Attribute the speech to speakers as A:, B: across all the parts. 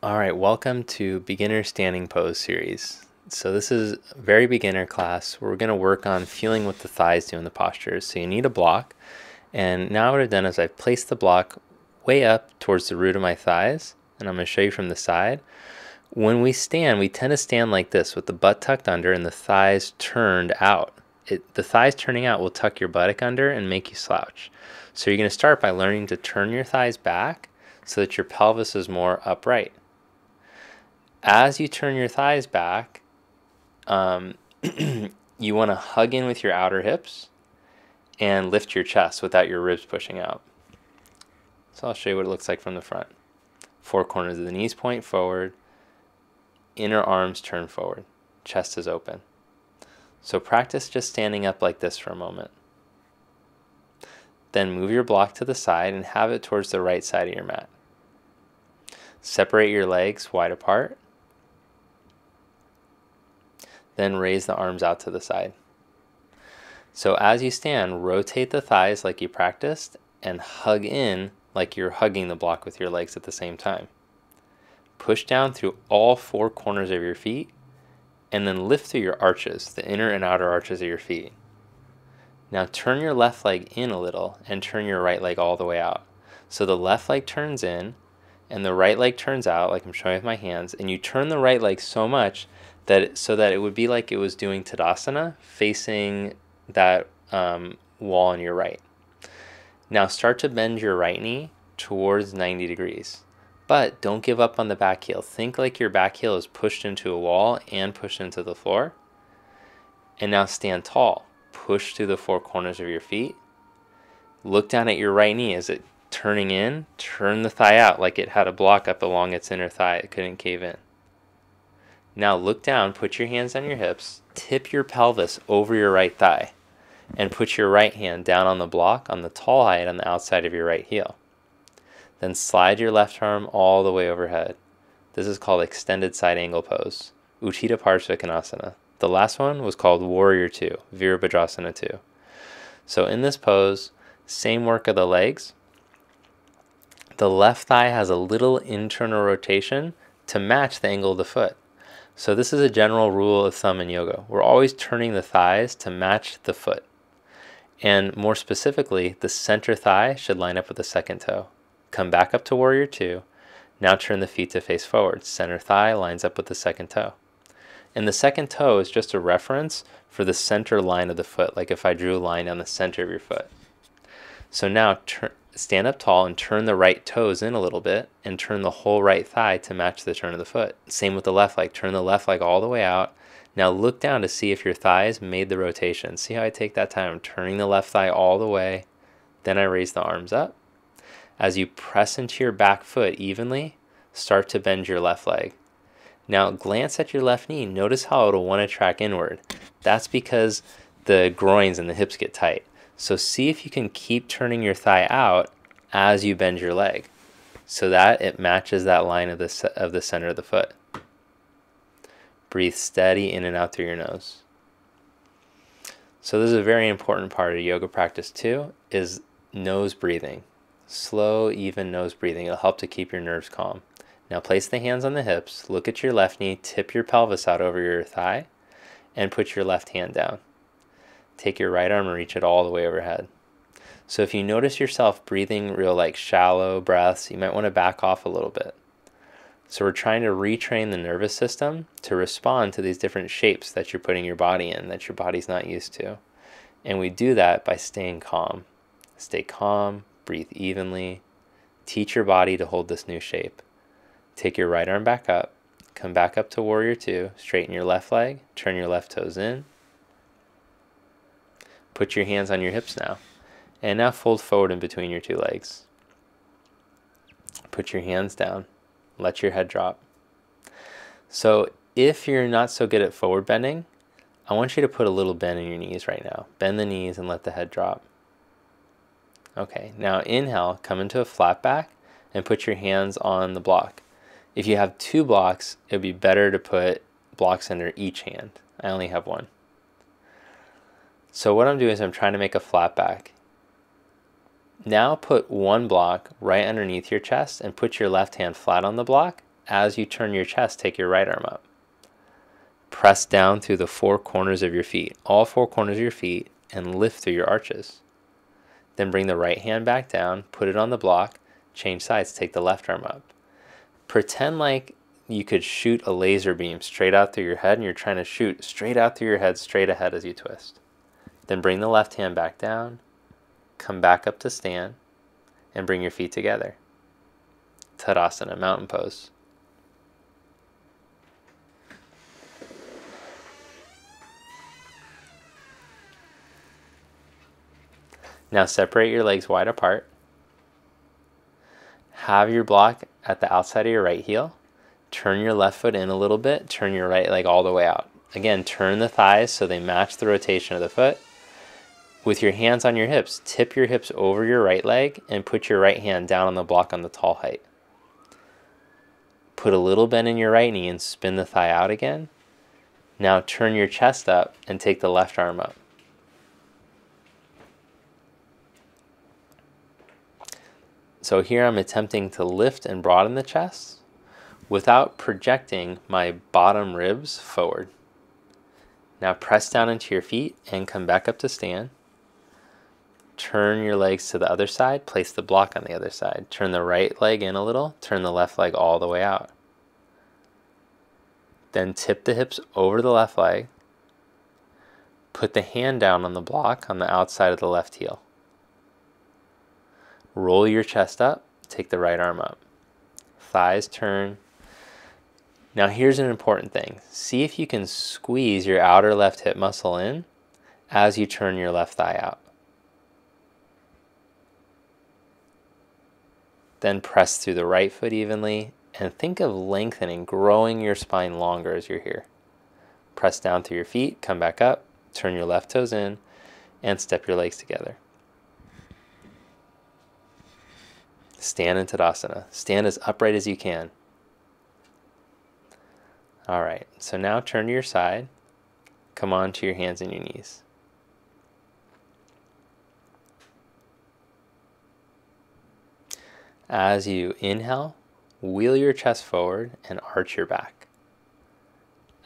A: All right, welcome to Beginner Standing Pose series. So this is a very beginner class where we're going to work on feeling what the thighs do in the postures. So you need a block, and now what I've done is I've placed the block way up towards the root of my thighs, and I'm going to show you from the side. When we stand, we tend to stand like this with the butt tucked under and the thighs turned out. The thighs turning out will tuck your buttock under and make you slouch. So you're going to start by learning to turn your thighs back so that your pelvis is more upright. As you turn your thighs back, you want to hug in with your outer hips and lift your chest without your ribs pushing out. So I'll show you what it looks like from the front. Four corners of the knees point forward, inner arms turn forward, chest is open. So practice just standing up like this for a moment. Then move your block to the side and have it towards the right side of your mat. Separate your legs wide apart. Then raise the arms out to the side. So as you stand, rotate the thighs like you practiced and hug in like you're hugging the block with your legs at the same time. Push down through all four corners of your feet and then lift through your arches, the inner and outer arches of your feet. Now turn your left leg in a little and turn your right leg all the way out. So the left leg turns in and the right leg turns out, like I'm showing with my hands, and you turn the right leg so much so that it would be like it was doing Tadasana, facing that wall on your right. Now start to bend your right knee towards 90 degrees, but don't give up on the back heel. Think like your back heel is pushed into a wall and pushed into the floor. And now stand tall. Push through the four corners of your feet. Look down at your right knee. Is it turning in? Turn the thigh out like it had a block up along its inner thigh. It couldn't cave in. Now look down, put your hands on your hips, tip your pelvis over your right thigh, and put your right hand down on the block on the tall height on the outside of your right heel. Then slide your left arm all the way overhead. This is called extended side angle pose, Utthita Parsvakonasana. The last one was called Warrior 2, Virabhadrasana 2. So in this pose, same work of the legs. The left thigh has a little internal rotation to match the angle of the foot. So this is a general rule of thumb in yoga. We're always turning the thighs to match the foot. And more specifically, the center thigh should line up with the second toe. Come back up to Warrior 2. Now turn the feet to face forward. Center thigh lines up with the second toe. And the second toe is just a reference for the center line of the foot, like if I drew a line down the center of your foot. So now stand up tall and turn the right toes in a little bit and turn the whole right thigh to match the turn of the foot. Same with the left leg. Turn the left leg all the way out. Now look down to see if your thighs made the rotation. See how I take that time? I'm turning the left thigh all the way. Then I raise the arms up. As you press into your back foot evenly, start to bend your left leg. Now glance at your left knee. Notice how it'll want to track inward. That's because the groins and the hips get tight. So see if you can keep turning your thigh out as you bend your leg so that it matches that line of the center of the foot. Breathe steady in and out through your nose. So this is a very important part of yoga practice too, is nose breathing. Slow, even nose breathing. It'll help to keep your nerves calm. Now place the hands on the hips, look at your left knee, tip your pelvis out over your thigh, and put your left hand down. Take your right arm and reach it all the way overhead. So if you notice yourself breathing real like shallow breaths, you might want to back off a little bit. So we're trying to retrain the nervous system to respond to these different shapes that you're putting your body in, that your body's not used to. And we do that by staying calm. Stay calm, breathe evenly, teach your body to hold this new shape. Take your right arm back up, come back up to Warrior 2, straighten your left leg, turn your left toes in. Put your hands on your hips now. And now fold forward in between your two legs. Put your hands down. Let your head drop. So if you're not so good at forward bending, I want you to put a little bend in your knees right now. Bend the knees and let the head drop. Okay, now inhale, come into a flat back and put your hands on the block. If you have two blocks, it would be better to put blocks under each hand. I only have one. So what I'm doing is I'm trying to make a flat back. Now put one block right underneath your chest and put your left hand flat on the block As you turn your chest, take your right arm up. Press down through the four corners of your feet, all four corners of your feet, and lift through your arches. Then bring the right hand back down, put it on the block, change sides, take the left arm up. Pretend like you could shoot a laser beam straight out through your head, and you're trying to shoot straight out through your head, straight ahead as you twist. Then bring the left hand back down, come back up to stand, and bring your feet together. Tadasana, mountain pose. Now separate your legs wide apart. Have your block at the outside of your right heel. Turn your left foot in a little bit. Turn your right leg all the way out. Again, turn the thighs so they match the rotation of the foot. With your hands on your hips, tip your hips over your right leg and put your right hand down on the block on the tall height. Put a little bend in your right knee and spin the thigh out again. Now turn your chest up and take the left arm up. So here I'm attempting to lift and broaden the chest without projecting my bottom ribs forward. Now press down into your feet and come back up to stand. Turn your legs to the other side, place the block on the other side. Turn the right leg in a little, turn the left leg all the way out. Then tip the hips over the left leg. Put the hand down on the block on the outside of the left heel. Roll your chest up, take the right arm up. Thighs turn. Now here's an important thing. See if you can squeeze your outer left hip muscle in as you turn your left thigh out. Then press through the right foot evenly and think of lengthening, growing your spine longer as you're here. Press down through your feet, come back up, turn your left toes in, and step your legs together. Stand in Tadasana. Stand as upright as you can. All right, so now turn to your side. Come on to your hands and your knees. As you inhale, wheel your chest forward and arch your back.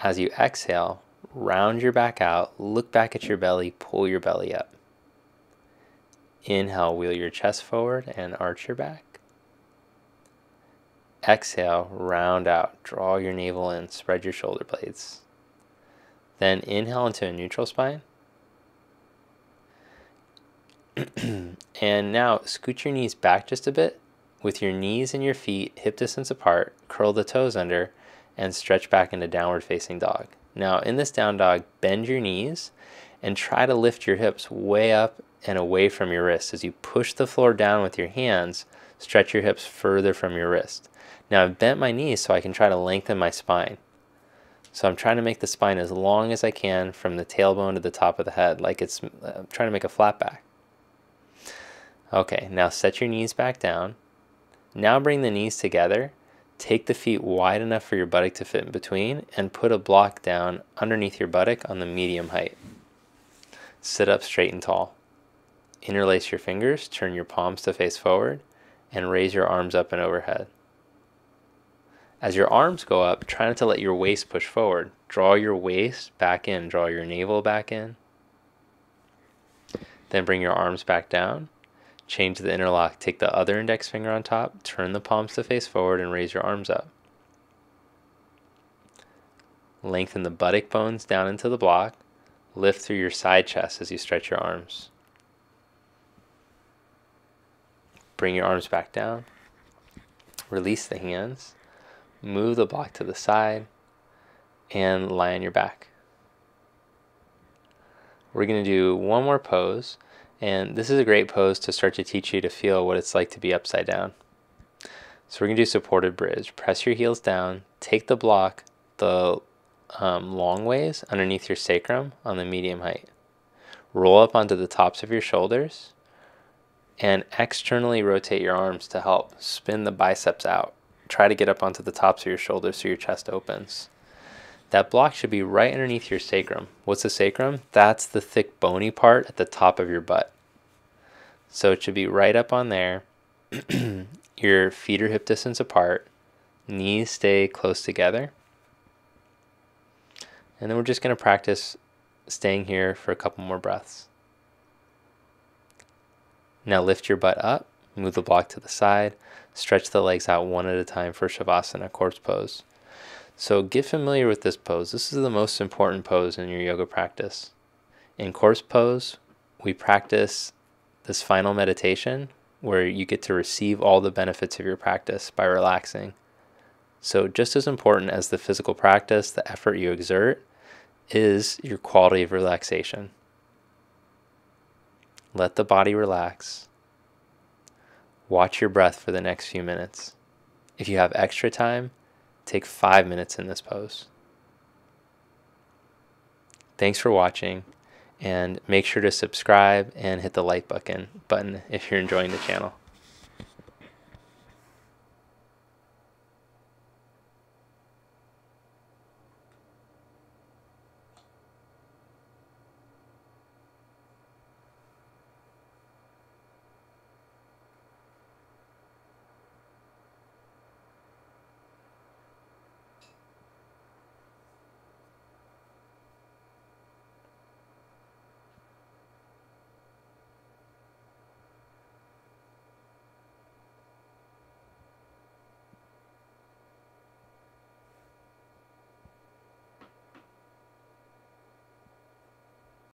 A: As you exhale, round your back out, look back at your belly, pull your belly up. Inhale, wheel your chest forward and arch your back. Exhale, round out, draw your navel in, spread your shoulder blades. Then inhale into a neutral spine. And now scoot your knees back just a bit. With your knees and your feet hip distance apart, curl the toes under, and stretch back into downward facing dog. Now in this down dog, bend your knees and try to lift your hips way up and away from your wrist. As you push the floor down with your hands, stretch your hips further from your wrist. Now I've bent my knees so I can try to lengthen my spine. So I'm trying to make the spine as long as I can from the tailbone to the top of the head, like it's trying to make a flat back. Okay, now set your knees back down. Now bring the knees together, take the feet wide enough for your buttock to fit in between, and put a block down underneath your buttock on the medium height. Sit up straight and tall. Interlace your fingers, turn your palms to face forward, and raise your arms up and overhead. As your arms go up, try not to let your waist push forward. Draw your waist back in, draw your navel back in. Then bring your arms back down. Change the interlock, take the other index finger on top, turn the palms to face forward and raise your arms up. Lengthen the buttock bones down into the block. Lift through your side chest as you stretch your arms. Bring your arms back down. Release the hands. Move the block to the side and lie on your back. We're going to do one more pose. And this is a great pose to start to teach you to feel what it's like to be upside down. So we're going to do supported bridge. Press your heels down, take the block the long ways underneath your sacrum on the medium height. Roll up onto the tops of your shoulders and externally rotate your arms to help spin the biceps out. Try to get up onto the tops of your shoulders so your chest opens. That block should be right underneath your sacrum. What's the sacrum? That's the thick bony part at the top of your butt. So it should be right up on there. Your feet are hip distance apart. Knees stay close together. And then we're just going to practice staying here for a couple more breaths. Now lift your butt up, move the block to the side, stretch the legs out one at a time for Shavasana, corpse pose. So get familiar with this pose. This is the most important pose in your yoga practice. In corpse pose, we practice this final meditation where you get to receive all the benefits of your practice by relaxing. So just as important as the physical practice, the effort you exert, is your quality of relaxation. Let the body relax. Watch your breath for the next few minutes. If you have extra time, take 5 minutes in this pose. Thanks for watching, and make sure to subscribe and hit the like button if you're enjoying the channel.